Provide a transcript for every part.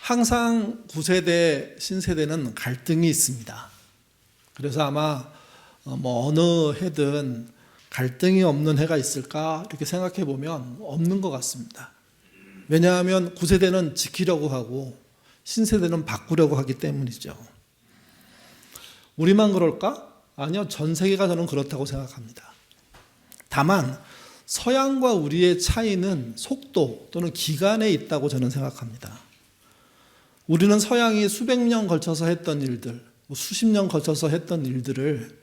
항상 구세대, 신세대는 갈등이 있습니다. 그래서 아마 어느 해든 갈등이 없는 해가 있을까 이렇게 생각해 보면 없는 것 같습니다. 왜냐하면 구세대는 지키려고 하고 신세대는 바꾸려고 하기 때문이죠. 우리만 그럴까? 아니요, 전 세계가 저는 그렇다고 생각합니다. 다만 서양과 우리의 차이는 속도 또는 기간에 있다고 저는 생각합니다. 우리는 서양이 수백 년 걸쳐서 했던 일들, 수십 년 걸쳐서 했던 일들을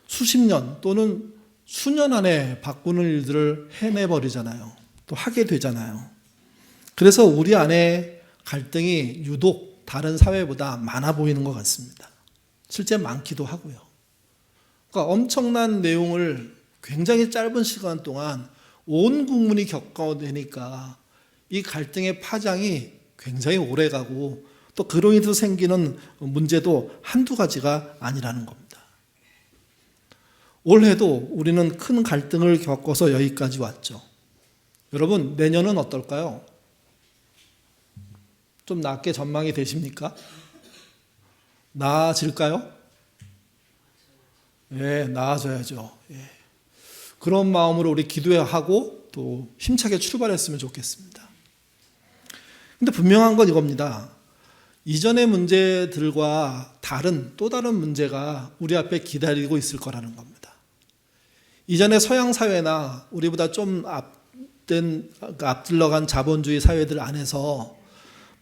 수십 년 또는 수년 안에 바꾸는 일들을 해내버리잖아요. 또 하게 되잖아요. 그래서 우리 안에 갈등이 유독 다른 사회보다 많아 보이는 것 같습니다. 실제 많기도 하고요. 그러니까 엄청난 내용을 굉장히 짧은 시간 동안 온 국민이 겪어내니까 이 갈등의 파장이 굉장히 오래가고 또 그로 인해서 생기는 문제도 한두 가지가 아니라는 겁니다. 올해도 우리는 큰 갈등을 겪어서 여기까지 왔죠. 여러분, 내년은 어떨까요? 좀 낫게 전망이 되십니까? 나아질까요? 예, 나아져야죠. 예. 그런 마음으로 우리 기도하고 또 힘차게 출발했으면 좋겠습니다. 근데 분명한 건 이겁니다. 이전의 문제들과 또 다른 문제가 우리 앞에 기다리고 있을 거라는 겁니다. 이전의 서양 사회나 우리보다 좀 앞들러간 자본주의 사회들 안에서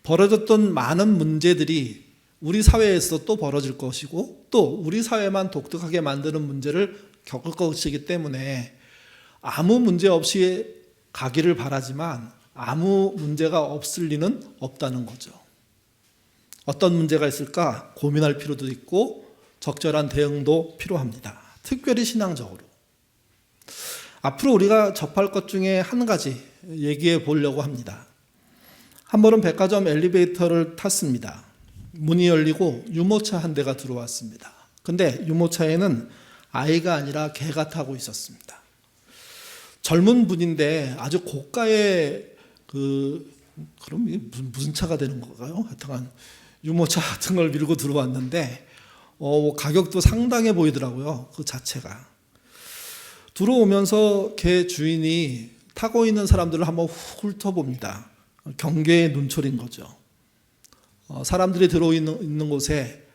벌어졌던 많은 문제들이 우리 사회에서 또 벌어질 것이고 또 우리 사회만 독특하게 만드는 문제를 겪을 것이기 때문에 아무 문제 없이 가기를 바라지만 아무 문제가 없을 리는 없다는 거죠. 어떤 문제가 있을까 고민할 필요도 있고 적절한 대응도 필요합니다. 특별히 신앙적으로. 앞으로 우리가 접할 것 중에 한 가지 얘기해 보려고 합니다. 한 번은 백화점 엘리베이터를 탔습니다. 문이 열리고 유모차 한 대가 들어왔습니다. 근데 유모차에는 아이가 아니라 개가 타고 있었습니다. 젊은 분인데 아주 고가의 그럼 이게 무슨 차가 되는 건가요? 하여튼 유모차 같은 걸 밀고 들어왔는데 가격도 상당해 보이더라고요. 그 자체가. 들어오면서 개 주인이 타고 있는 사람들을 한번 훑어봅니다. 경계의 눈초리인 거죠. 사람들이 들어있는 곳에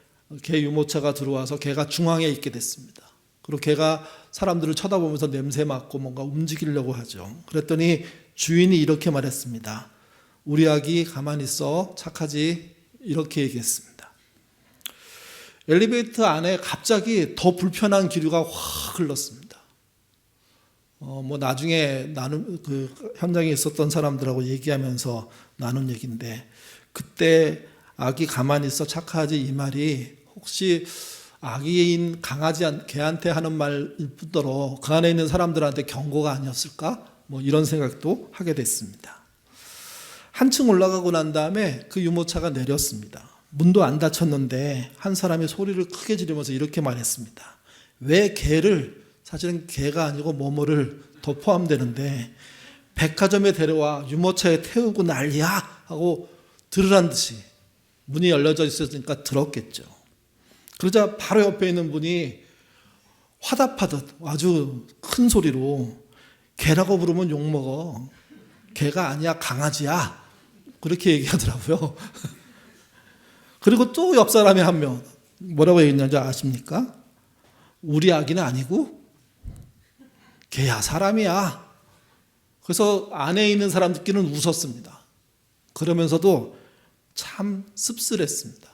개 유모차가 들어와서 개가 중앙에 있게 됐습니다. 그리고 개가 사람들을 쳐다보면서 냄새 맡고 뭔가 움직이려고 하죠. 그랬더니 주인이 이렇게 말했습니다. 우리 아기 가만히 있어, 착하지, 이렇게 얘기했습니다. 엘리베이터 안에 갑자기 더 불편한 기류가 확 흘렀습니다. 나중에 현장에 있었던 사람들하고 얘기하면서 나눈 얘기인데, 그때 아기 가만히 있어, 착하지, 이 말이 혹시 아기인 강아지 개한테 하는 말일 뿐더러 그 안에 있는 사람들한테 경고가 아니었을까? 이런 생각도 하게 됐습니다. 한층 올라가고 난 다음에 그 유모차가 내렸습니다. 문도 안 닫혔는데 한 사람이 소리를 크게 지르면서 이렇게 말했습니다. 왜 개를, 사실은 개가 아니고 뭐뭐를 더 포함되는데 백화점에 데려와 유모차에 태우고 난리야 하고 들으란 듯이 문이 열려져 있었으니까 들었겠죠. 그러자 바로 옆에 있는 분이 화답하듯 아주 큰 소리로 개라고 부르면 욕먹어. 개가 아니야, 강아지야. 그렇게 얘기하더라고요. 그리고 또 옆 사람이 한 명 뭐라고 얘기했는지 아십니까? 우리 아기는 아니고 개야, 사람이야. 그래서 안에 있는 사람들끼리는 웃었습니다. 그러면서도 참 씁쓸했습니다.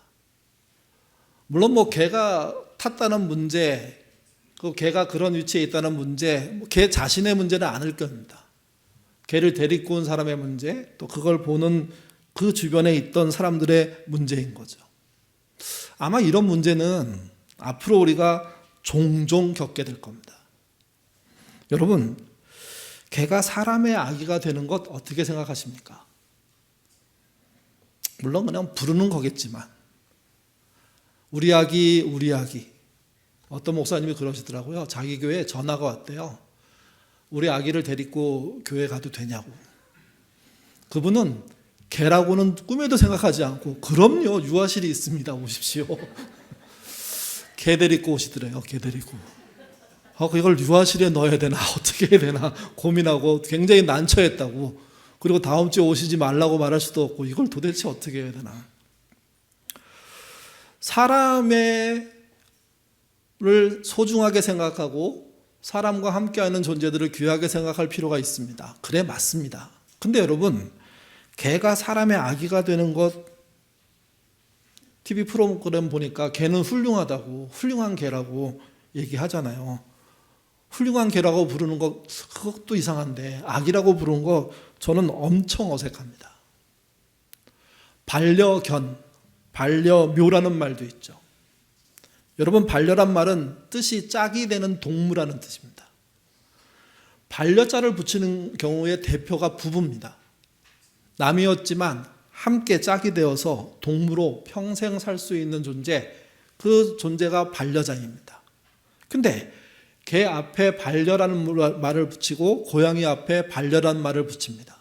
물론 개가 탔다는 문제, 그 개가 그런 위치에 있다는 문제, 개 자신의 문제는 아닐 겁니다. 개를 데리고 온 사람의 문제, 또 그걸 보는 그 주변에 있던 사람들의 문제인 거죠. 아마 이런 문제는 앞으로 우리가 종종 겪게 될 겁니다. 여러분, 개가 사람의 아기가 되는 것 어떻게 생각하십니까? 물론 그냥 부르는 거겠지만 우리 아기, 우리 아기. 어떤 목사님이 그러시더라고요. 자기 교회에 전화가 왔대요. 우리 아기를 데리고 교회 가도 되냐고. 그분은 개라고는 꿈에도 생각하지 않고 그럼요 유아실이 있습니다 오십시오. 개 데리고 오시더래요. 개 데리고. 이걸 유아실에 넣어야 되나 어떻게 해야 되나 고민하고 굉장히 난처했다고. 그리고 다음 주에 오시지 말라고 말할 수도 없고 이걸 도대체 어떻게 해야 되나. 사람을 소중하게 생각하고 사람과 함께하는 존재들을 귀하게 생각할 필요가 있습니다. 그래 맞습니다. 근데 여러분 개가 사람의 아기가 되는 것 TV 프로그램 보니까 개는 훌륭하다고 훌륭한 개라고 얘기하잖아요. 훌륭한 개라고 부르는 거 그것도 이상한데 아기라고 부르는 거 저는 엄청 어색합니다. 반려견, 반려묘라는 말도 있죠. 여러분 반려란 말은 뜻이 짝이 되는 동무라는 뜻입니다. 반려자를 붙이는 경우에 대표가 부부입니다. 남이었지만 함께 짝이 되어서 동무로 평생 살 수 있는 존재, 그 존재가 반려자입니다. 근데 개 앞에 반려라는 말을 붙이고 고양이 앞에 반려라는 말을 붙입니다.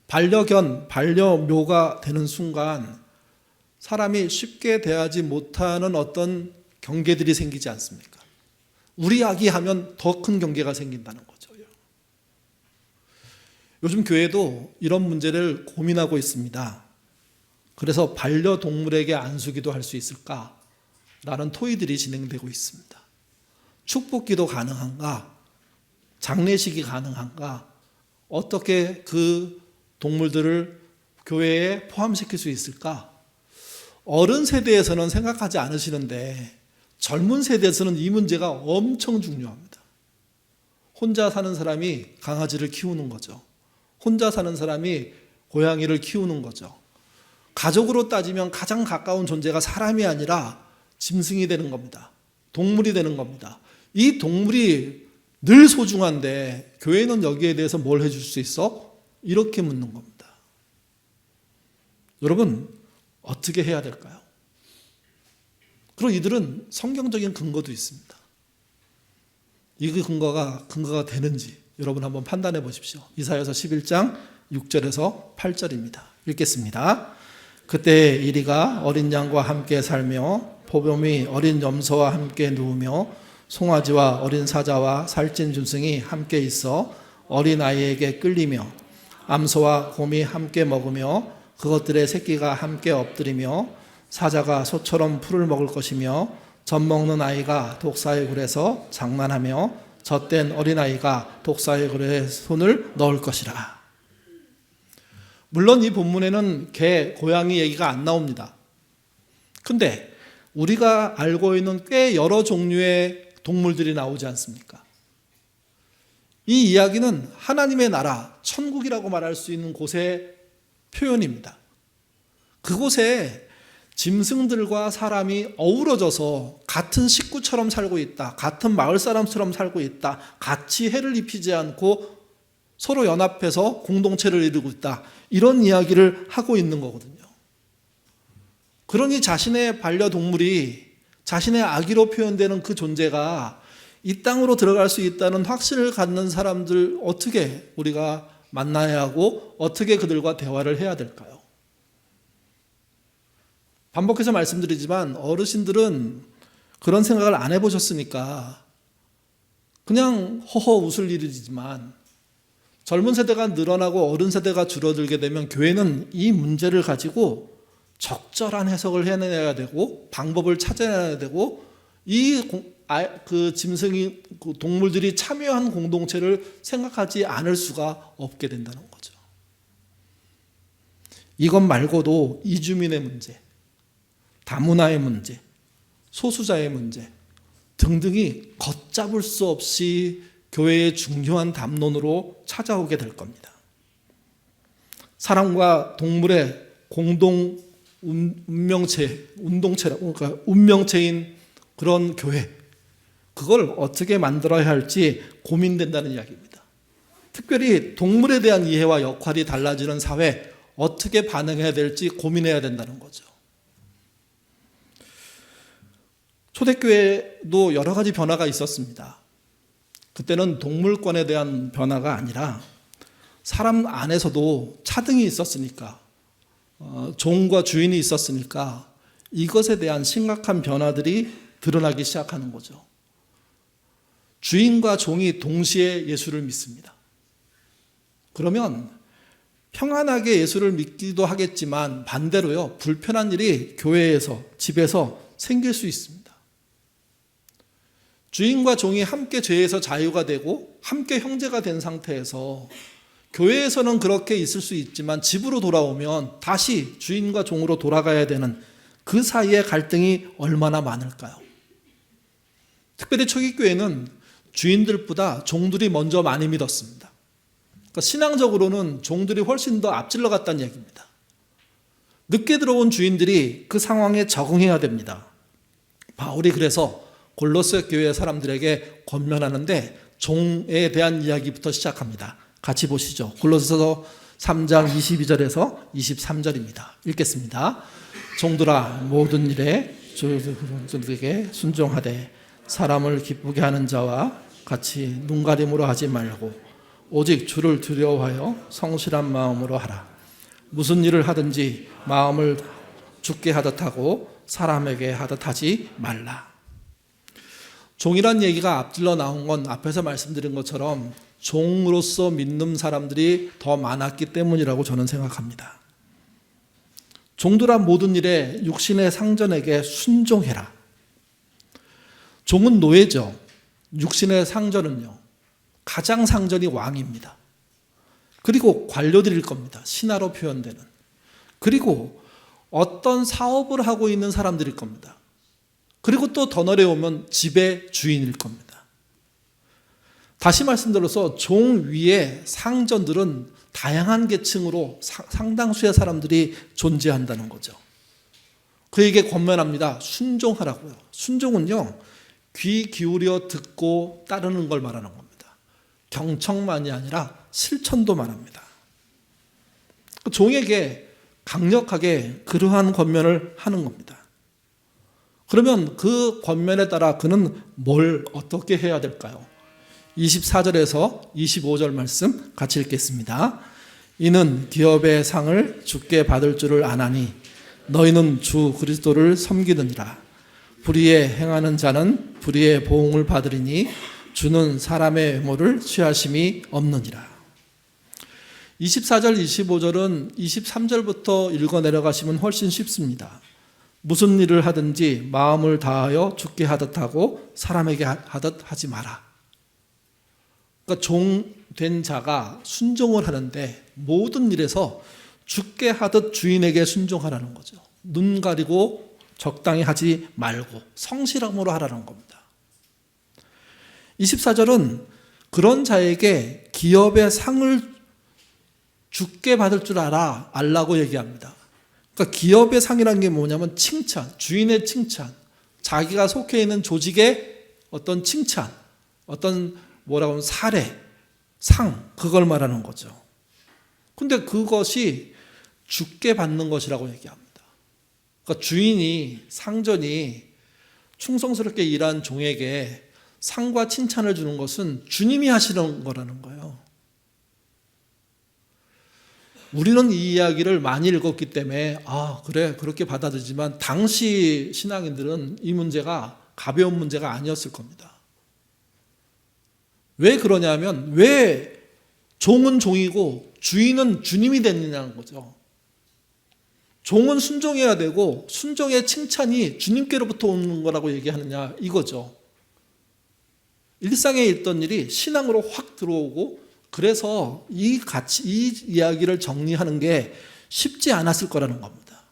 반려견, 반려묘가 되는 순간 사람이 쉽게 대하지 못하는 어떤 경계들이 생기지 않습니까? 우리 아기 하면 더 큰 경계가 생긴다는 거죠. 요즘 교회도 이런 문제를 고민하고 있습니다. 그래서 반려동물에게 안수기도 할 수 있을까라는 토의들이 진행되고 있습니다. 축복기도 가능한가? 장례식이 가능한가? 어떻게 그 동물들을 교회에 포함시킬 수 있을까? 어른 세대에서는 생각하지 않으시는데 젊은 세대에서는 이 문제가 엄청 중요합니다. 혼자 사는 사람이 강아지를 키우는 거죠. 혼자 사는 사람이 고양이를 키우는 거죠. 가족으로 따지면 가장 가까운 존재가 사람이 아니라 짐승이 되는 겁니다. 동물이 되는 겁니다. 이 동물이 늘 소중한데 교회는 여기에 대해서 뭘 해줄 수 있어? 이렇게 묻는 겁니다. 여러분 어떻게 해야 될까요? 그리고 이들은 성경적인 근거도 있습니다. 이 근거가 되는지 여러분 한번 판단해 보십시오. 이사야서 11장 6절에서 8절입니다. 읽겠습니다. 그때 이리가 어린 양과 함께 살며 보범이 어린 염소와 함께 누우며 송아지와 어린 사자와 살찐 준승이 함께 있어 어린 아이에게 끌리며 암소와 곰이 함께 먹으며 그것들의 새끼가 함께 엎드리며 사자가 소처럼 풀을 먹을 것이며 젖먹는 아이가 독사의 굴에서 장난하며 젖된 어린아이가 독사의 굴에 손을 넣을 것이라. 물론 이 본문에는 개, 고양이 얘기가 안 나옵니다. 근데 우리가 알고 있는 꽤 여러 종류의 동물들이 나오지 않습니까? 이 이야기는 하나님의 나라, 천국이라고 말할 수 있는 곳의 표현입니다. 그곳에 짐승들과 사람이 어우러져서 같은 식구처럼 살고 있다. 같은 마을 사람처럼 살고 있다. 같이 해를 입히지 않고 서로 연합해서 공동체를 이루고 있다. 이런 이야기를 하고 있는 거거든요. 그러니 자신의 반려동물이 자신의 아기로 표현되는 그 존재가 이 땅으로 들어갈 수 있다는 확신을 갖는 사람들 어떻게 우리가 만나야 하고 어떻게 그들과 대화를 해야 될까요? 반복해서 말씀드리지만 어르신들은 그런 생각을 안 해보셨으니까 그냥 허허 웃을 일이지만 젊은 세대가 늘어나고 어른 세대가 줄어들게 되면 교회는 이 문제를 가지고 적절한 해석을 해내야 되고 방법을 찾아내야 되고 그 짐승이 그 동물들이 참여한 공동체를 생각하지 않을 수가 없게 된다는 거죠. 이것 말고도 이주민의 문제, 다문화의 문제, 소수자의 문제 등등이 걷잡을 수 없이 교회의 중요한 담론으로 찾아오게 될 겁니다. 사람과 동물의 공동 그러니까 운명체인 그런 교회, 그걸 어떻게 만들어야 할지 고민된다는 이야기입니다. 특별히 동물에 대한 이해와 역할이 달라지는 사회, 어떻게 반응해야 될지 고민해야 된다는 거죠. 초대교회도 여러 가지 변화가 있었습니다. 그때는 동물권에 대한 변화가 아니라 사람 안에서도 차등이 있었으니까, 종과 주인이 있었으니까 이것에 대한 심각한 변화들이 드러나기 시작하는 거죠. 주인과 종이 동시에 예수를 믿습니다. 그러면 평안하게 예수를 믿기도 하겠지만 반대로요, 불편한 일이 교회에서, 집에서 생길 수 있습니다. 주인과 종이 함께 죄에서 자유가 되고 함께 형제가 된 상태에서 교회에서는 그렇게 있을 수 있지만 집으로 돌아오면 다시 주인과 종으로 돌아가야 되는 그 사이의 갈등이 얼마나 많을까요? 특별히 초기 교회는 주인들보다 종들이 먼저 많이 믿었습니다. 그러니까 신앙적으로는 종들이 훨씬 더 앞질러 갔다는 얘기입니다. 늦게 들어온 주인들이 그 상황에 적응해야 됩니다. 바울이 그래서 골로새 교회 사람들에게 권면하는데 종에 대한 이야기부터 시작합니다. 같이 보시죠. 골로새서 3장 22절에서 23절입니다. 읽겠습니다. 종들아, 모든 일에 주에게 순종하되 사람을 기쁘게 하는 자와 같이 눈가림으로 하지 말고 오직 주를 두려워하여 성실한 마음으로 하라. 무슨 일을 하든지 마음을 주께 하듯 하고 사람에게 하듯 하지 말라. 종이란 얘기가 앞질러 나온 건 앞에서 말씀드린 것처럼 종으로서 믿는 사람들이 더 많았기 때문이라고 저는 생각합니다. 종들아, 모든 일에 육신의 상전에게 순종해라. 종은 노예죠. 육신의 상전은요, 가장 상전이 왕입니다. 그리고 관료들일 겁니다. 신하로 표현되는. 그리고 어떤 사업을 하고 있는 사람들일 겁니다. 그리고 또 더 내려오면 집의 주인일 겁니다. 다시 말씀드려서 종 위에 상전들은 다양한 계층으로 상당수의 사람들이 존재한다는 거죠. 그에게 권면합니다. 순종하라고요. 순종은요, 귀 기울여 듣고 따르는 걸 말하는 겁니다. 경청만이 아니라 실천도 말합니다. 종에게 강력하게 그러한 권면을 하는 겁니다. 그러면 그 권면에 따라 그는 뭘 어떻게 해야 될까요? 24절에서 25절 말씀 같이 읽겠습니다. 이는 기업의 상을 주께 받을 줄을 아나니 너희는 주 그리스도를 섬기느니라. 불의에 행하는 자는 불의의 보응을 받으리니 주는 사람의 외모를 취하심이 없느니라. 24절 25절은 23절부터 읽어 내려가시면 훨씬 쉽습니다. 무슨 일을 하든지 마음을 다하여 주께 하듯 하고 사람에게 하듯 하지 마라. 그러니까 종된 자가 순종을 하는데 모든 일에서 주께 하듯 주인에게 순종하라는 거죠. 눈 가리고 적당히 하지 말고 성실함으로 하라는 겁니다. 24절은 그런 자에게 기업의 상을 주께 받을 줄 알라고 얘기합니다. 그러니까 기업의 상이라는 게 뭐냐면 칭찬, 주인의 칭찬, 자기가 속해 있는 조직의 어떤 칭찬, 어떤 뭐라고 하면 사례, 상, 그걸 말하는 거죠. 근데 그것이 주께 받는 것이라고 얘기합니다. 그러니까 주인이, 상전이 충성스럽게 일한 종에게 상과 칭찬을 주는 것은 주님이 하시는 거라는 거예요. 우리는 이 이야기를 많이 읽었기 때문에 그래 그렇게 받아들이지만 당시 신앙인들은 이 문제가 가벼운 문제가 아니었을 겁니다. 왜 그러냐면 왜 종은 종이고 주인은 주님이 됐느냐는 거죠. 종은 순종해야 되고 순종의 칭찬이 주님께로부터 오는 거라고 얘기하느냐 이거죠. 일상에 있던 일이 신앙으로 확 들어오고 그래서 이 이야기를 정리하는 게 쉽지 않았을 거라는 겁니다.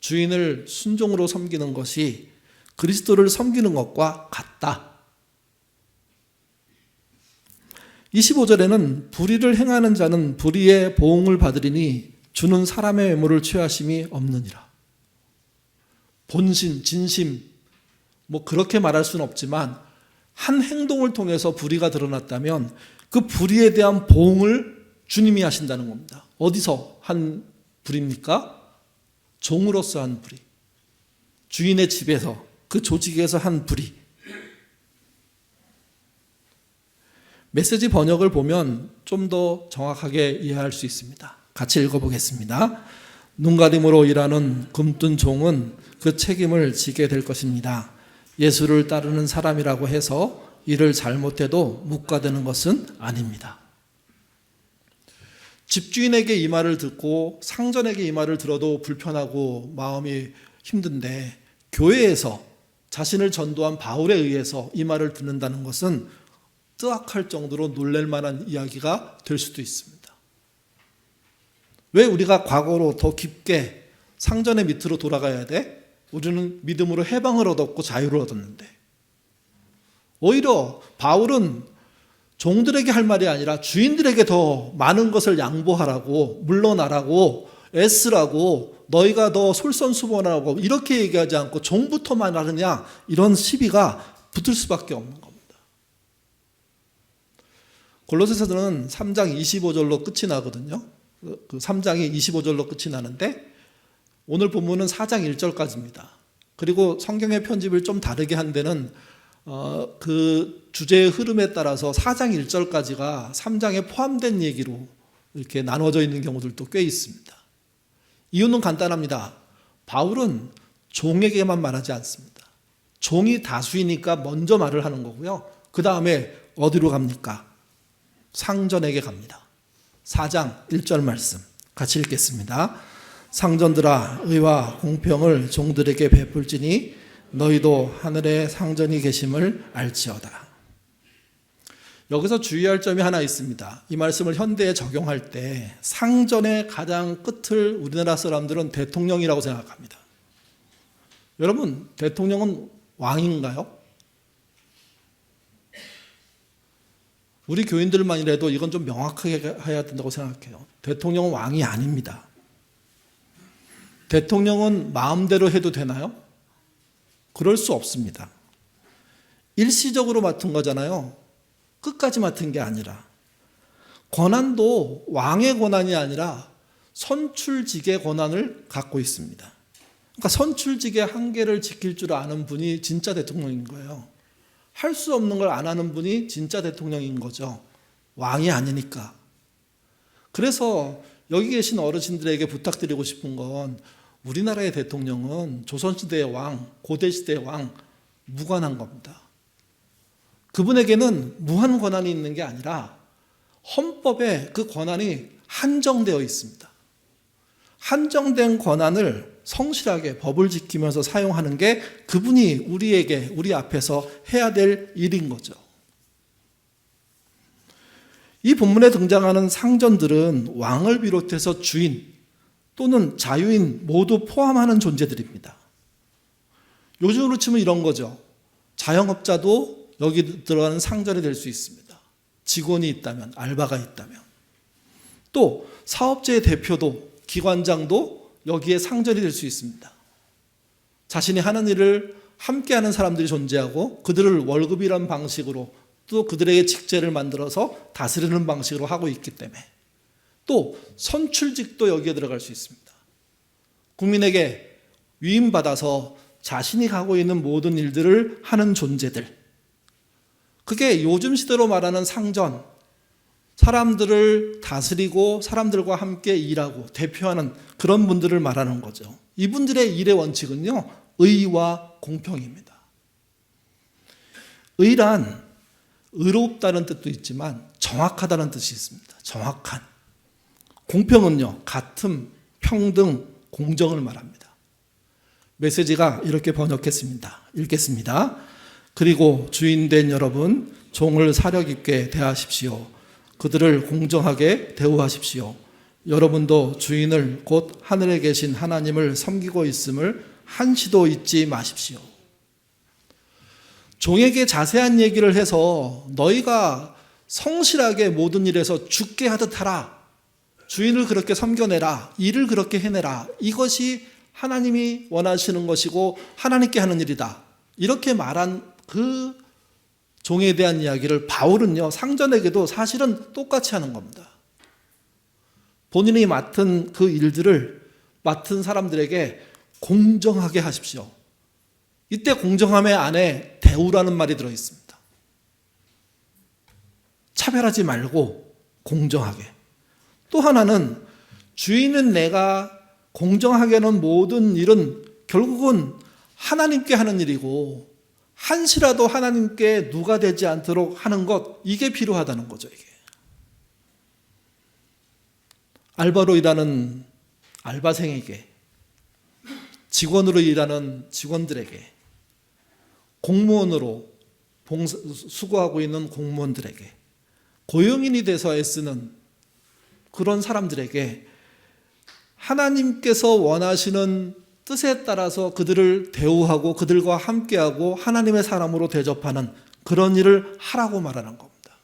주인을 순종으로 섬기는 것이 그리스도를 섬기는 것과 같다. 25절에는 불의를 행하는 자는 불의의 보응을 받으리니 주는 사람의 외모를 취하심이 없느니라. 본심, 진심, 그렇게 말할 수는 없지만 한 행동을 통해서 불의가 드러났다면 그 불의에 대한 보응을 주님이 하신다는 겁니다. 어디서 한 불의입니까? 종으로서 한 불의. 주인의 집에서, 그 조직에서 한 불의. 메시지 번역을 보면 좀 더 정확하게 이해할 수 있습니다. 같이 읽어보겠습니다. 눈가림으로 일하는 금뜬 종은 그 책임을 지게 될 것입니다. 예수를 따르는 사람이라고 해서 일을 잘못해도 묵과되는 것은 아닙니다. 집주인에게 이 말을 듣고 상전에게 이 말을 들어도 불편하고 마음이 힘든데 교회에서 자신을 전도한 바울에 의해서 이 말을 듣는다는 것은 뜨악할 정도로 놀랄 만한 이야기가 될 수도 있습니다. 왜 우리가 과거로 더 깊게 상전의 밑으로 돌아가야 돼? 우리는 믿음으로 해방을 얻었고 자유를 얻었는데, 오히려 바울은 종들에게 할 말이 아니라 주인들에게 더 많은 것을 양보하라고, 물러나라고, 애쓰라고, 너희가 더 솔선수범하라고 이렇게 얘기하지 않고 종부터만 하느냐, 이런 시비가 붙을 수밖에 없는 겁니다. 골로새서는 3장 25절로 끝이 나거든요. 그 3장이 25절로 끝이 나는데 오늘 본문은 4장 1절까지입니다. 그리고 성경의 편집을 좀 다르게 한 데는 그 주제의 흐름에 따라서 4장 1절까지가 3장에 포함된 얘기로 이렇게 나눠져 있는 경우들도 꽤 있습니다. 이유는 간단합니다. 바울은 종에게만 말하지 않습니다. 종이 다수이니까 먼저 말을 하는 거고요. 그 다음에 어디로 갑니까? 상전에게 갑니다. 4장 1절 말씀 같이 읽겠습니다. 상전들아, 의와 공평을 종들에게 베풀지니 너희도 하늘에 상전이 계심을 알지어다. 여기서 주의할 점이 하나 있습니다. 이 말씀을 현대에 적용할 때 상전의 가장 끝을 우리나라 사람들은 대통령이라고 생각합니다. 여러분, 대통령은 왕인가요? 우리 교인들만이라도 이건 좀 명확하게 해야 된다고 생각해요. 대통령은 왕이 아닙니다. 대통령은 마음대로 해도 되나요? 그럴 수 없습니다. 일시적으로 맡은 거잖아요. 끝까지 맡은 게 아니라. 권한도 왕의 권한이 아니라 선출직의 권한을 갖고 있습니다. 그러니까 선출직의 한계를 지킬 줄 아는 분이 진짜 대통령인 거예요. 할 수 없는 걸 안 하는 분이 진짜 대통령인 거죠. 왕이 아니니까. 그래서 여기 계신 어르신들에게 부탁드리고 싶은 건 우리나라의 대통령은 조선시대의 왕, 고대시대의 왕 무관한 겁니다. 그분에게는 무한 권한이 있는 게 아니라 헌법에 그 권한이 한정되어 있습니다. 한정된 권한을 성실하게 법을 지키면서 사용하는 게 그분이 우리에게, 우리 앞에서 해야 될 일인 거죠. 이 본문에 등장하는 상전들은 왕을 비롯해서 주인 또는 자유인 모두 포함하는 존재들입니다. 요즘으로 치면 이런 거죠. 자영업자도 여기 들어가는 상전이 될 수 있습니다. 직원이 있다면, 알바가 있다면. 또 사업체의 대표도, 기관장도 여기에 상전이 될 수 있습니다. 자신이 하는 일을 함께하는 사람들이 존재하고 그들을 월급이란 방식으로 또 그들에게 직제를 만들어서 다스리는 방식으로 하고 있기 때문에 또 선출직도 여기에 들어갈 수 있습니다. 국민에게 위임받아서 자신이 하고 있는 모든 일들을 하는 존재들. 그게 요즘 시대로 말하는 상전, 사람들을 다스리고 사람들과 함께 일하고 대표하는 그런 분들을 말하는 거죠. 이분들의 일의 원칙은요, 의와 공평입니다. 의란 의롭다는 뜻도 있지만 정확하다는 뜻이 있습니다. 정확한. 공평은요, 같음, 평등, 공정을 말합니다. 메시지가 이렇게 번역했습니다. 읽겠습니다. 그리고 주인된 여러분, 종을 사려 깊게 대하십시오. 그들을 공정하게 대우하십시오. 여러분도 주인을 곧 하늘에 계신 하나님을 섬기고 있음을 한시도 잊지 마십시오. 종에게 자세한 얘기를 해서 너희가 성실하게 모든 일에서 죽게 하듯 하라. 주인을 그렇게 섬겨내라. 일을 그렇게 해내라. 이것이 하나님이 원하시는 것이고 하나님께 하는 일이다. 이렇게 말한 그 종에 대한 이야기를 바울은요, 상전에게도 사실은 똑같이 하는 겁니다. 본인이 맡은 그 일들을 맡은 사람들에게 공정하게 하십시오. 이때 공정함의 안에 대우라는 말이 들어있습니다. 차별하지 말고 공정하게. 또 하나는 주인은 내가 공정하게 하는 모든 일은 결국은 하나님께 하는 일이고 한시라도 하나님께 누가 되지 않도록 하는 것, 이게 필요하다는 거죠. 이게 알바로 일하는 알바생에게, 직원으로 일하는 직원들에게, 공무원으로 수고하고 있는 공무원들에게, 고용인이 돼서 애쓰는 그런 사람들에게 하나님께서 원하시는 뜻에 따라서 그들을 대우하고 그들과 함께하고 하나님의 사람으로 대접하는 그런 일을 하라고 말하는 겁니다.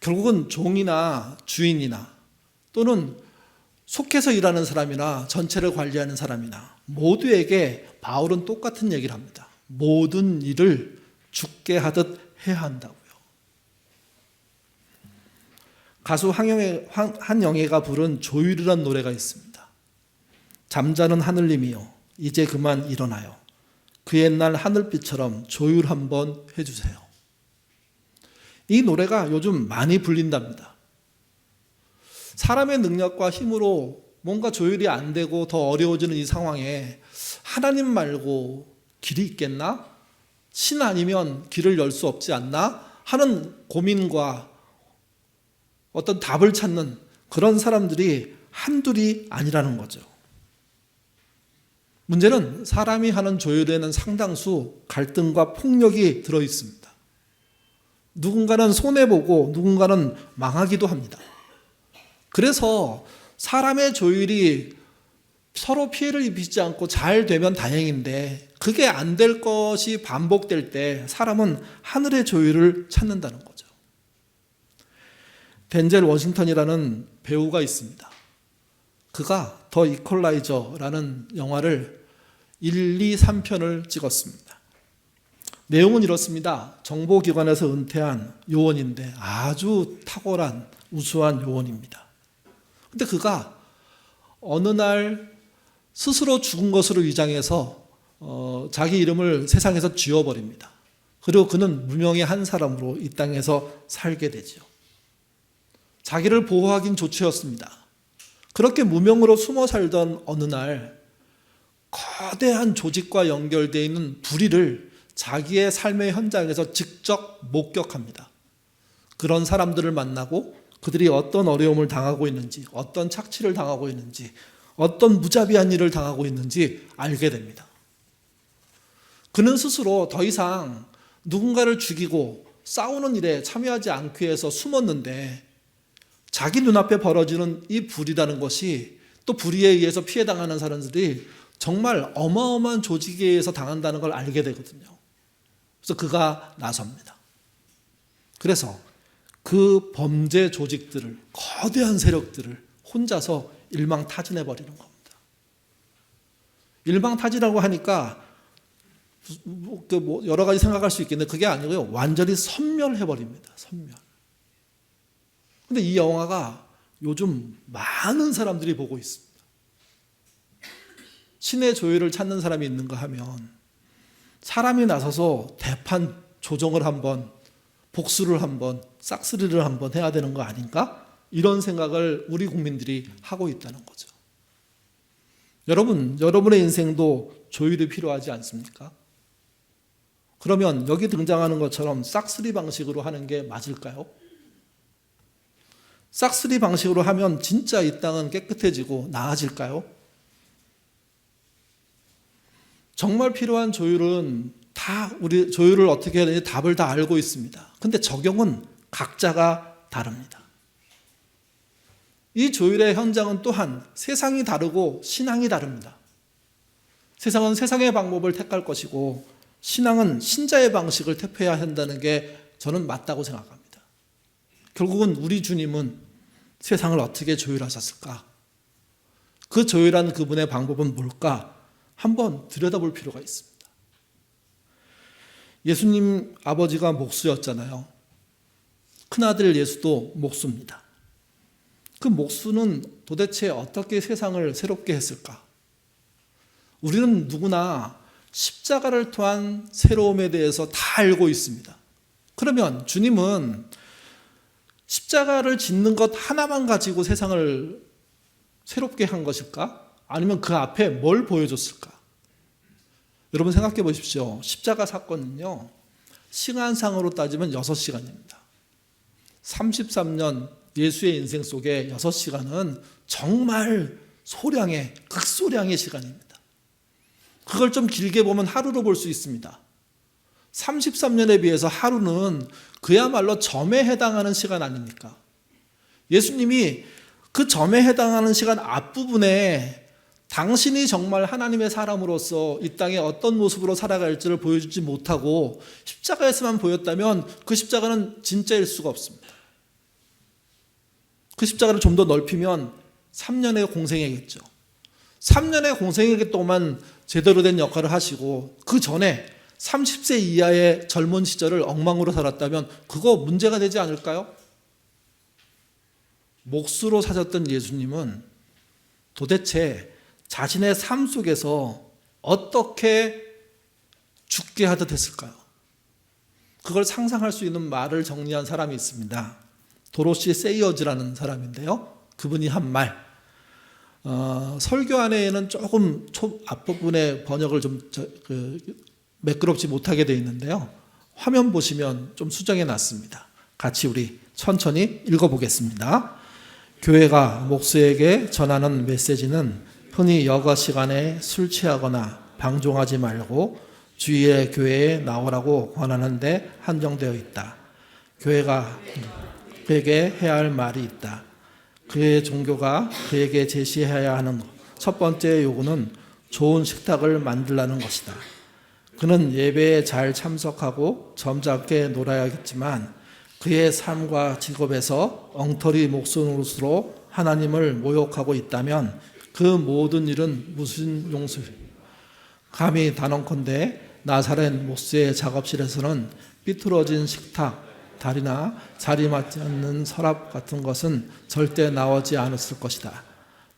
결국은 종이나 주인이나 또는 속해서 일하는 사람이나 전체를 관리하는 사람이나 모두에게 바울은 똑같은 얘기를 합니다. 모든 일을 주께 하듯 해야 한다고요. 가수 한영애가 부른 조율이라는 노래가 있습니다. 잠자는 하늘님이여 이제 그만 일어나요. 그 옛날 하늘빛처럼 조율 한번 해주세요. 이 노래가 요즘 많이 불린답니다. 사람의 능력과 힘으로 뭔가 조율이 안 되고 더 어려워지는 이 상황에 하나님 말고 길이 있겠나? 신 아니면 길을 열 수 없지 않나? 하는 고민과 어떤 답을 찾는 그런 사람들이 한둘이 아니라는 거죠. 문제는 사람이 하는 조율에는 상당수 갈등과 폭력이 들어 있습니다. 누군가는 손해보고 누군가는 망하기도 합니다. 그래서 사람의 조율이 서로 피해를 입히지 않고 잘 되면 다행인데 그게 안 될 것이 반복될 때 사람은 하늘의 조율을 찾는다는 거죠. 덴젤 워싱턴이라는 배우가 있습니다. 그가 더 이퀄라이저라는 영화를 1, 2, 3편을 찍었습니다. 내용은 이렇습니다. 정보기관에서 은퇴한 요원인데 아주 탁월한 우수한 요원입니다. 근데 그가 어느 날 스스로 죽은 것으로 위장해서 자기 이름을 세상에서 지워버립니다. 그리고 그는 무명의 한 사람으로 이 땅에서 살게 되죠. 자기를 보호하긴 조치였습니다. 그렇게 무명으로 숨어 살던 어느 날 거대한 조직과 연결되어 있는 불의를 자기의 삶의 현장에서 직접 목격합니다. 그런 사람들을 만나고 그들이 어떤 어려움을 당하고 있는지, 어떤 착취를 당하고 있는지, 어떤 무자비한 일을 당하고 있는지 알게 됩니다. 그는 스스로 더 이상 누군가를 죽이고 싸우는 일에 참여하지 않기 위해서 숨었는데 자기 눈앞에 벌어지는 이 불이라는 것이 또 불의에 의해서 피해당하는 사람들이 정말 어마어마한 조직에 의해서 당한다는 걸 알게 되거든요. 그래서 그가 나섭니다. 그래서 그 범죄 조직들을, 거대한 세력들을 혼자서 일망타진해버리는 겁니다. 일망타진이라고 하니까 여러 가지 생각할 수 있겠는데 그게 아니고요. 완전히 섬멸해버립니다. 섬멸. 근데 이 영화가 요즘 많은 사람들이 보고 있습니다. 신의 조율을 찾는 사람이 있는가 하면 사람이 나서서 대판 조정을 한번, 복수를 한번, 싹쓸이를 한번 해야 되는 거 아닌가? 이런 생각을 우리 국민들이 하고 있다는 거죠. 여러분의 인생도 조율이 필요하지 않습니까? 그러면 여기 등장하는 것처럼 싹쓸이 방식으로 하는 게 맞을까요? 싹쓸이 방식으로 하면 진짜 이 땅은 깨끗해지고 나아질까요? 정말 필요한 조율은 다 우리 조율을 어떻게 해야 되는지 답을 다 알고 있습니다. 근데 적용은 각자가 다릅니다. 이 조율의 현장은 또한 세상이 다르고 신앙이 다릅니다. 세상은 세상의 방법을 택할 것이고 신앙은 신자의 방식을 택해야 한다는 게 저는 맞다고 생각합니다. 결국은 우리 주님은 세상을 어떻게 조율하셨을까? 그 조율한 그분의 방법은 뭘까? 한번 들여다볼 필요가 있습니다. 예수님 아버지가 목수였잖아요. 큰아들 예수도 목수입니다. 그 목수는 도대체 어떻게 세상을 새롭게 했을까? 우리는 누구나 십자가를 통한 새로움에 대해서 다 알고 있습니다. 그러면 주님은 십자가를 짓는 것 하나만 가지고 세상을 새롭게 한 것일까? 아니면 그 앞에 뭘 보여줬을까? 여러분 생각해 보십시오. 십자가 사건은요, 시간상으로 따지면 6시간입니다. 33년 예수의 인생 속에 6시간은 정말 소량의, 극소량의 시간입니다. 그걸 좀 길게 보면 하루로 볼 수 있습니다. 33년에 비해서 하루는 그야말로 점에 해당하는 시간 아닙니까? 예수님이 그 점에 해당하는 시간 앞부분에 당신이 정말 하나님의 사람으로서 이 땅에 어떤 모습으로 살아갈지를 보여주지 못하고 십자가에서만 보였다면 그 십자가는 진짜일 수가 없습니다. 그 십자가를 좀 더 넓히면 3년의 공생애겠죠. 3년의 공생애기 동안 제대로 된 역할을 하시고 그 전에 30세 이하의 젊은 시절을 엉망으로 살았다면 그거 문제가 되지 않을까요? 몫으로 사셨던 예수님은 도대체 자신의 삶 속에서 어떻게 죽게 하듯 했을까요? 그걸 상상할 수 있는 말을 정리한 사람이 있습니다. 도로시 세이어즈라는 사람인데요. 그분이 한 말, 설교 안에는 조금 앞부분에 번역을 좀 매끄럽지 못하게 되어 있는데요. 화면 보시면 좀 수정해 놨습니다. 같이 우리 천천히 읽어보겠습니다. 교회가 목수에게 전하는 메시지는 흔히 여가 시간에 술 취하거나 방종하지 말고 주일에 교회에 나오라고 권하는데 한정되어 있다. 교회가 그에게 해야 할 말이 있다. 그의 종교가 그에게 제시해야 하는 첫 번째 요구는 좋은 식탁을 만들라는 것이다. 그는 예배에 잘 참석하고 점잖게 놀아야겠지만 그의 삶과 직업에서 엉터리 목숨으로 하나님을 모욕하고 있다면 그 모든 일은 무슨 용서? 감히 단언컨대 나사렛 목수의 작업실에서는 삐뚤어진 식탁, 다리나 자리 맞지 않는 서랍 같은 것은 절대 나오지 않았을 것이다.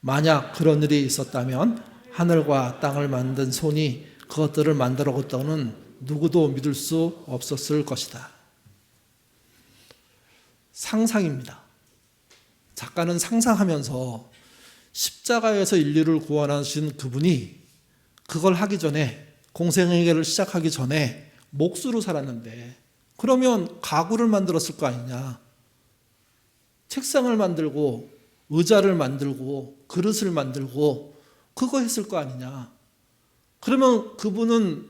만약 그런 일이 있었다면 하늘과 땅을 만든 손이 그것들을 만들었다고는 누구도 믿을 수 없었을 것이다. 상상입니다. 작가는 상상하면서 십자가에서 인류를 구원하신 그분이 그걸 하기 전에, 공생애를 시작하기 전에 몫으로 살았는데 그러면 가구를 만들었을 거 아니냐. 책상을 만들고 의자를 만들고 그릇을 만들고 그거 했을 거 아니냐. 그러면 그분은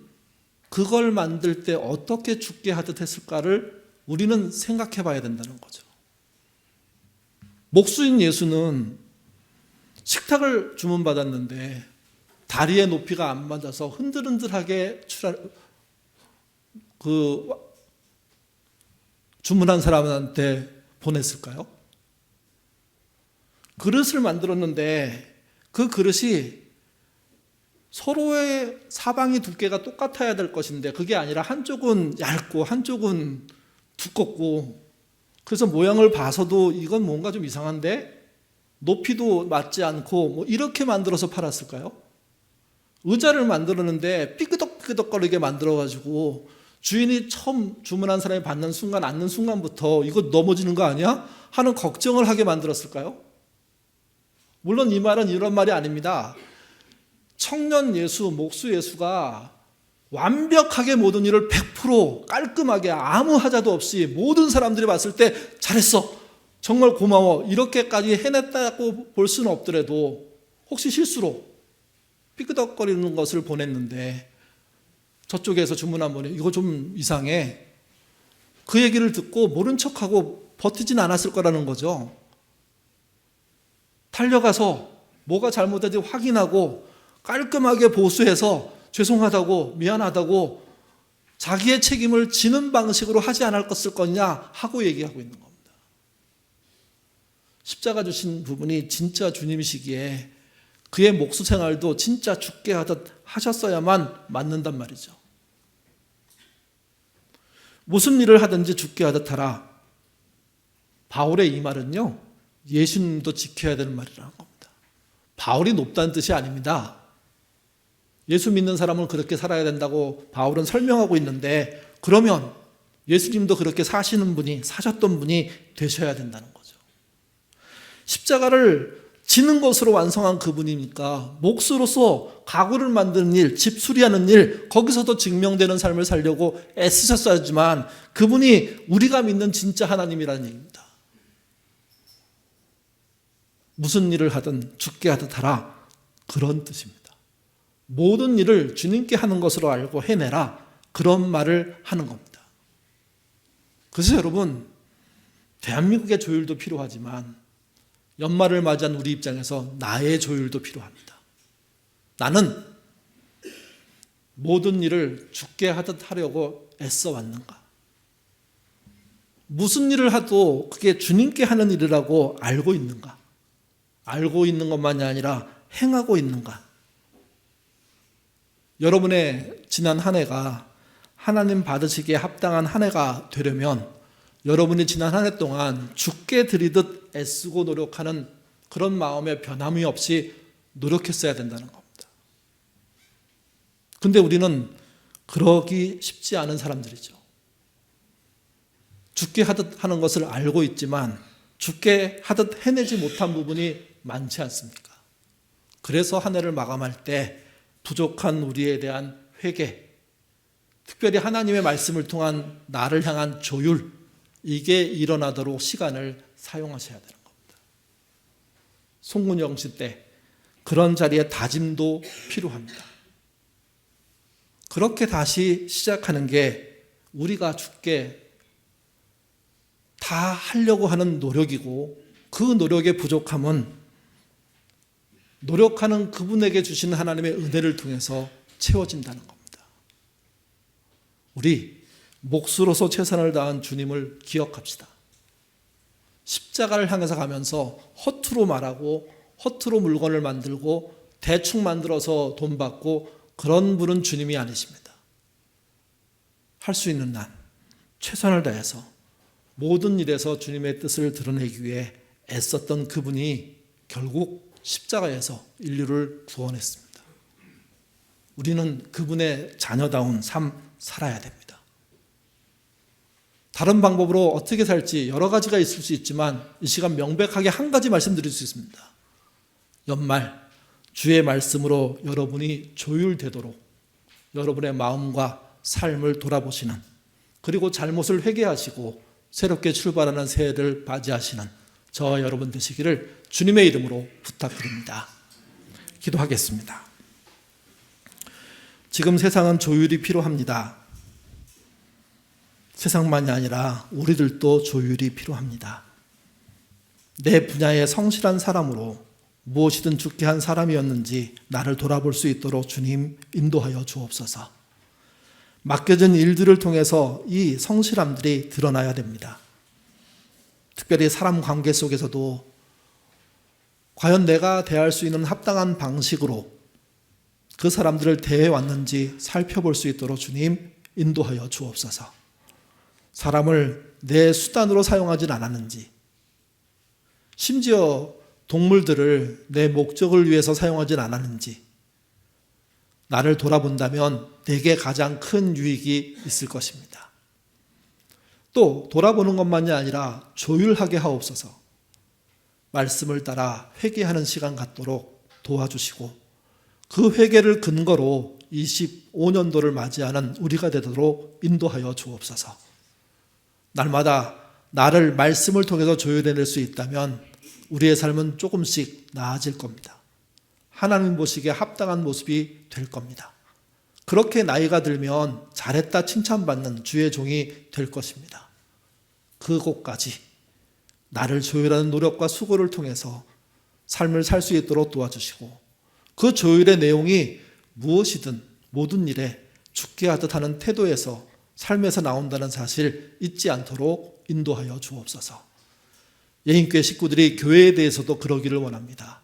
그걸 만들 때 어떻게 죽게 하듯 했을까를 우리는 생각해 봐야 된다는 거죠. 목수인 예수는 식탁을 주문받았는데 다리의 높이가 안 맞아서 흔들흔들하게 주문한 사람한테 보냈을까요? 그릇을 만들었는데 그 그릇이 서로의 사방이 두께가 똑같아야 될 것인데 그게 아니라 한쪽은 얇고 한쪽은 두껍고, 그래서 모양을 봐서도 이건 뭔가 좀 이상한데 높이도 맞지 않고 뭐 이렇게 만들어서 팔았을까요? 의자를 만들었는데 삐그덕삐그덕거리게 만들어가지고 주인이 처음 주문한 사람이 받는 순간, 앉는 순간부터 이거 넘어지는 거 아니야? 하는 걱정을 하게 만들었을까요? 물론 이 말은 이런 말이 아닙니다. 청년 예수, 목수 예수가 완벽하게 모든 일을 100% 깔끔하게 아무 하자도 없이 모든 사람들이 봤을 때 잘했어, 정말 고마워, 이렇게까지 해냈다고 볼 수는 없더라도 혹시 실수로 삐끄덕거리는 것을 보냈는데 저쪽에서 주문한 분이 이거 좀 이상해, 그 얘기를 듣고 모른 척하고 버티진 않았을 거라는 거죠. 달려가서 뭐가 잘못된지 확인하고 깔끔하게 보수해서 죄송하다고, 미안하다고 자기의 책임을 지는 방식으로 하지 않았을 거냐 하고 얘기하고 있는 겁니다. 십자가 주신 부분이 진짜 주님이시기에 그의 목수 생활도 진짜 죽게 하듯 하셨어야만 맞는단 말이죠. 무슨 일을 하든지 죽게 하듯 하라. 바울의 이 말은요, 예수님도 지켜야 되는 말이라는 겁니다. 바울이 높다는 뜻이 아닙니다. 예수 믿는 사람은 그렇게 살아야 된다고 바울은 설명하고 있는데, 그러면 예수님도 그렇게 사셨던 분이 되셔야 된다는 거죠. 십자가를 지는 것으로 완성한 그분이니까 몫으로서 가구를 만드는 일, 집 수리하는 일, 거기서도 증명되는 삶을 살려고 애쓰셨어야지만 그분이 우리가 믿는 진짜 하나님이라는 얘기입니다. 무슨 일을 하든 죽게 하듯 하라, 그런 뜻입니다. 모든 일을 주님께 하는 것으로 알고 해내라, 그런 말을 하는 겁니다. 그래서 여러분, 대한민국의 조율도 필요하지만 연말을 맞이한 우리 입장에서 나의 조율도 필요합니다. 나는 모든 일을 죽게 하듯 하려고 애써 왔는가? 무슨 일을 하도 그게 주님께 하는 일이라고 알고 있는가? 알고 있는 것만이 아니라 행하고 있는가? 여러분의 지난 한 해가 하나님 받으시기에 합당한 한 해가 되려면 여러분이 지난 한 해 동안 죽게 드리듯 애쓰고 노력하는 그런 마음의 변함이 없이 노력했어야 된다는 겁니다. 근데 우리는 그러기 쉽지 않은 사람들이죠. 죽게 하듯 하는 것을 알고 있지만 죽게 하듯 해내지 못한 부분이 많지 않습니까? 그래서 한 해를 마감할 때 부족한 우리에 대한 회개, 특별히 하나님의 말씀을 통한 나를 향한 조율, 이게 일어나도록 시간을 사용하셔야 되는 겁니다. 송군영시 때 그런 자리에 다짐도 필요합니다. 그렇게 다시 시작하는 게 우리가 죽게 다 하려고 하는 노력이고, 그 노력의 부족함은 노력하는 그분에게 주신 하나님의 은혜를 통해서 채워진다는 겁니다. 우리 몫으로서 최선을 다한 주님을 기억합시다. 십자가를 향해서 가면서 허투루 말하고 허투루 물건을 만들고 대충 만들어서 돈 받고 그런 분은 주님이 아니십니다. 할 수 있는 한 최선을 다해서 모든 일에서 주님의 뜻을 드러내기 위해 애썼던 그분이 결국 십자가에서 인류를 구원했습니다. 우리는 그분의 자녀다운 삶 살아야 됩니다. 다른 방법으로 어떻게 살지 여러 가지가 있을 수 있지만 이 시간 명백하게 한 가지 말씀드릴 수 있습니다. 연말 주의 말씀으로 여러분이 조율되도록 여러분의 마음과 삶을 돌아보시는, 그리고 잘못을 회개하시고 새롭게 출발하는 새해를 맞이하시는 저와 여러분 되시기를 주님의 이름으로 부탁드립니다. 기도하겠습니다. 지금 세상은 조율이 필요합니다. 세상만이 아니라 우리들도 조율이 필요합니다. 내 분야에 성실한 사람으로 무엇이든 죽게 한 사람이었는지 나를 돌아볼 수 있도록 주님 인도하여 주옵소서. 맡겨진 일들을 통해서 이 성실함들이 드러나야 됩니다. 특별히 사람 관계 속에서도 과연 내가 대할 수 있는 합당한 방식으로 그 사람들을 대해왔는지 살펴볼 수 있도록 주님 인도하여 주옵소서. 사람을 내 수단으로 사용하진 않았는지, 심지어 동물들을 내 목적을 위해서 사용하진 않았는지, 나를 돌아본다면 내게 가장 큰 유익이 있을 것입니다. 또 돌아보는 것만이 아니라 조율하게 하옵소서. 말씀을 따라 회개하는 시간 갖도록 도와주시고 그 회개를 근거로 25년도를 맞이하는 우리가 되도록 인도하여 주옵소서. 날마다 나를 말씀을 통해서 조율해낼 수 있다면 우리의 삶은 조금씩 나아질 겁니다. 하나님 보시기에 합당한 모습이 될 겁니다. 그렇게 나이가 들면 잘했다 칭찬받는 주의 종이 될 것입니다. 그곳까지 나를 조율하는 노력과 수고를 통해서 삶을 살 수 있도록 도와주시고, 그 조율의 내용이 무엇이든 모든 일에 죽게 하듯 하는 태도에서 삶에서 나온다는 사실 잊지 않도록 인도하여 주옵소서. 예인교회 식구들이 교회에 대해서도 그러기를 원합니다.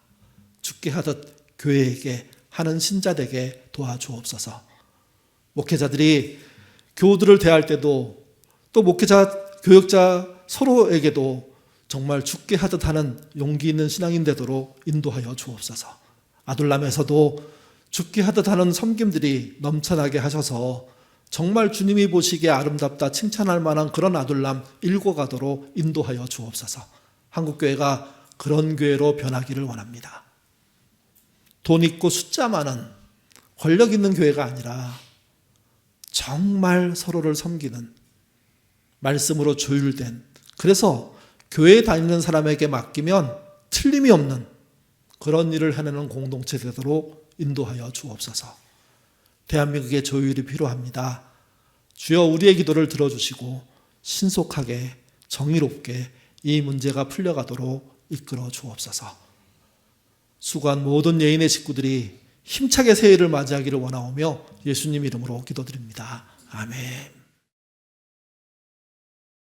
죽게 하듯 교회에게 하는 신자되게 도와주옵소서. 목회자들이 교우들을 대할 때도, 또 목회자, 교역자 서로에게도 정말 죽게 하듯 하는 용기 있는 신앙인 되도록 인도하여 주옵소서. 아둘람에서도 죽게 하듯 하는 섬김들이 넘쳐나게 하셔서 정말 주님이 보시기에 아름답다 칭찬할 만한 그런 아둘람 일궈가도록 인도하여 주옵소서. 한국교회가 그런 교회로 변하기를 원합니다. 돈 있고 숫자 많은 권력 있는 교회가 아니라 정말 서로를 섬기는 말씀으로 조율된, 그래서 교회에 다니는 사람에게 맡기면 틀림이 없는 그런 일을 해내는 공동체 되도록 인도하여 주옵소서. 대한민국의 조율이 필요합니다. 주여 우리의 기도를 들어주시고 신속하게 정의롭게 이 문제가 풀려가도록 이끌어 주옵소서. 수고한 모든 예인의 식구들이 힘차게 새해를 맞이하기를 원하오며 예수님 이름으로 기도드립니다. 아멘.